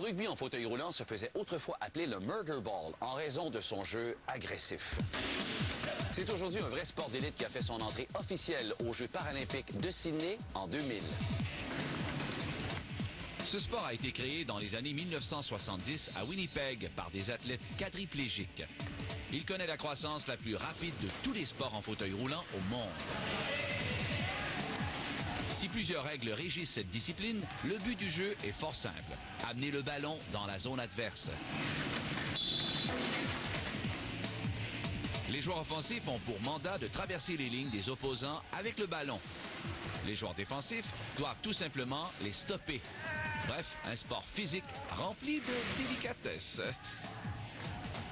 rugby en fauteuil roulant se faisait autrefois appeler le murder ball en raison de son jeu agressif. C'est aujourd'hui un vrai sport d'élite qui a fait son entrée officielle aux Jeux paralympiques de Sydney en 2000. Ce sport a été créé dans les années 1970 à Winnipeg par des athlètes quadriplégiques. Il connaît la croissance la plus rapide de tous les sports en fauteuil roulant au monde. Si plusieurs règles régissent cette discipline, le but du jeu est fort simple. Amener le ballon dans la zone adverse. Les joueurs offensifs ont pour mandat de traverser les lignes des opposants avec le ballon. Les joueurs défensifs doivent tout simplement les stopper. Bref, un sport physique rempli de délicatesse.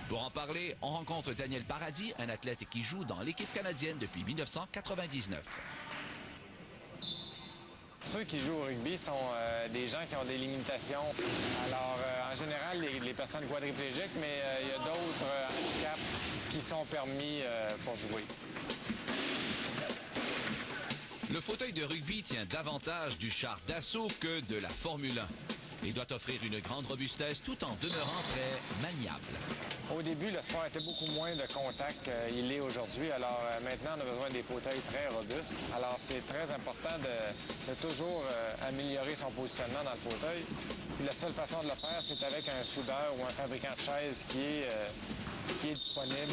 Pour en parler, on rencontre Daniel Paradis, un athlète qui joue dans l'équipe canadienne depuis 1999. Ceux qui jouent au rugby sont des gens qui ont des limitations. Alors, en général, les personnes quadriplégiques, mais il y a d'autres handicaps qui sont permis pour jouer. Le fauteuil de rugby tient davantage du char d'assaut que de la Formule 1. Il doit offrir une grande robustesse tout en demeurant très maniable. Au début, le sport était beaucoup moins de contact qu'il l'est aujourd'hui. Alors maintenant, on a besoin des fauteuils très robustes. Alors c'est très important de toujours améliorer son positionnement dans le fauteuil. Puis la seule façon de le faire, c'est avec un soudeur ou un fabricant de chaises qui est disponible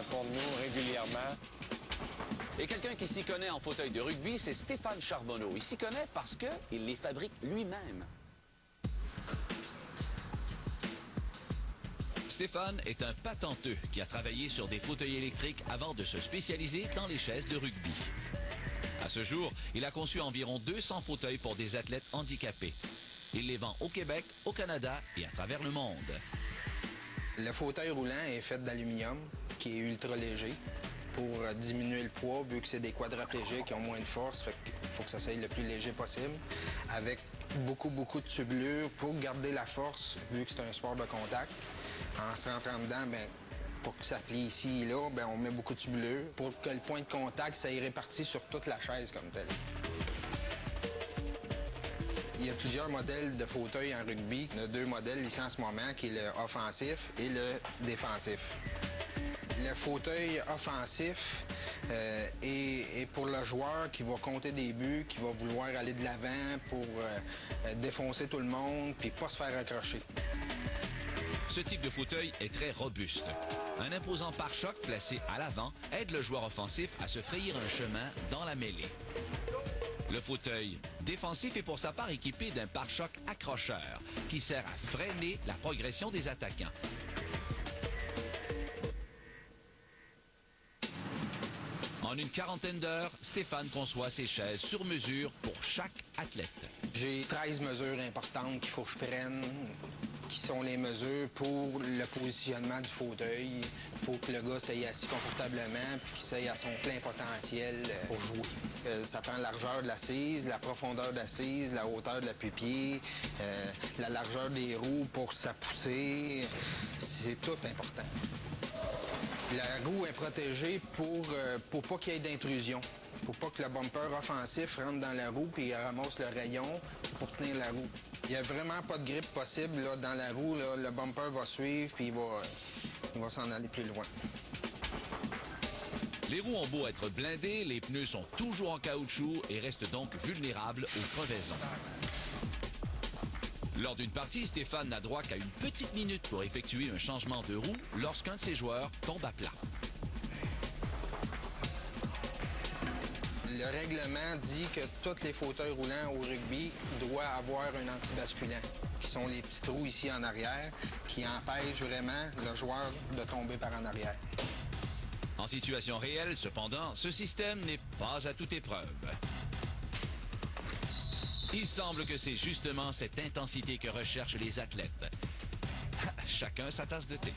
pour nous régulièrement. Et quelqu'un qui s'y connaît en fauteuil de rugby, c'est Stéphane Charbonneau. Il s'y connaît parce qu'il les fabrique lui-même. Stéphane est un patenteux qui a travaillé sur des fauteuils électriques avant de se spécialiser dans les chaises de rugby. À ce jour, il a conçu environ 200 fauteuils pour des athlètes handicapés. Il les vend au Québec, au Canada et à travers le monde. Le fauteuil roulant est fait d'aluminium, qui est ultra léger, pour diminuer le poids, vu que c'est des quadraplégiques qui ont moins de force, il faut que ça soit le plus léger possible, avec beaucoup de tubulures pour garder la force, vu que c'est un sport de contact. En se rentrant dedans, pour que ça plie ici et là, on met beaucoup de tubulures pour que le point de contact, ça y répartit sur toute la chaise comme telle. Il y a plusieurs modèles de fauteuils en rugby. Il y en a 2 modèles ici en ce moment, qui est le offensif et le défensif. Le fauteuil offensif est pour le joueur qui va compter des buts, qui va vouloir aller de l'avant pour défoncer tout le monde puis pas se faire accrocher. Ce type de fauteuil est très robuste. Un imposant pare-choc placé à l'avant aide le joueur offensif à se frayer un chemin dans la mêlée. Le fauteuil défensif est pour sa part équipé d'un pare-choc accrocheur qui sert à freiner la progression des attaquants. En une quarantaine d'heures, Stéphane conçoit ses chaises sur mesure pour chaque athlète. J'ai 13 mesures importantes qu'il faut que je prenne, qui sont les mesures pour le positionnement du fauteuil, pour que le gars s'aille assis confortablement puis qu'il s'aille à son plein potentiel pour jouer. Ça prend la largeur de l'assise, la profondeur de l'assise, la hauteur de la pupille, la largeur des roues pour sa poussée. C'est tout important. La roue est protégée pour pas qu'il y ait d'intrusion. Pour pas que le bumper offensif rentre dans la roue puis ramasse le rayon pour tenir la roue. Il n'y a vraiment pas de grippe possible là, dans la roue. Là, le bumper va suivre puis il va s'en aller plus loin. Les roues ont beau être blindées, les pneus sont toujours en caoutchouc et restent donc vulnérables aux crevaisons. Lors d'une partie, Stéphane n'a droit qu'à une petite minute pour effectuer un changement de roue lorsqu'un de ses joueurs tombe à plat. Le règlement dit que tous les fauteuils roulants au rugby doivent avoir un antibasculant, qui sont les petits trous ici en arrière, qui empêchent vraiment le joueur de tomber par en arrière. En situation réelle, cependant, ce système n'est pas à toute épreuve. Il semble que c'est justement cette intensité que recherchent les athlètes. Chacun sa tasse de thé.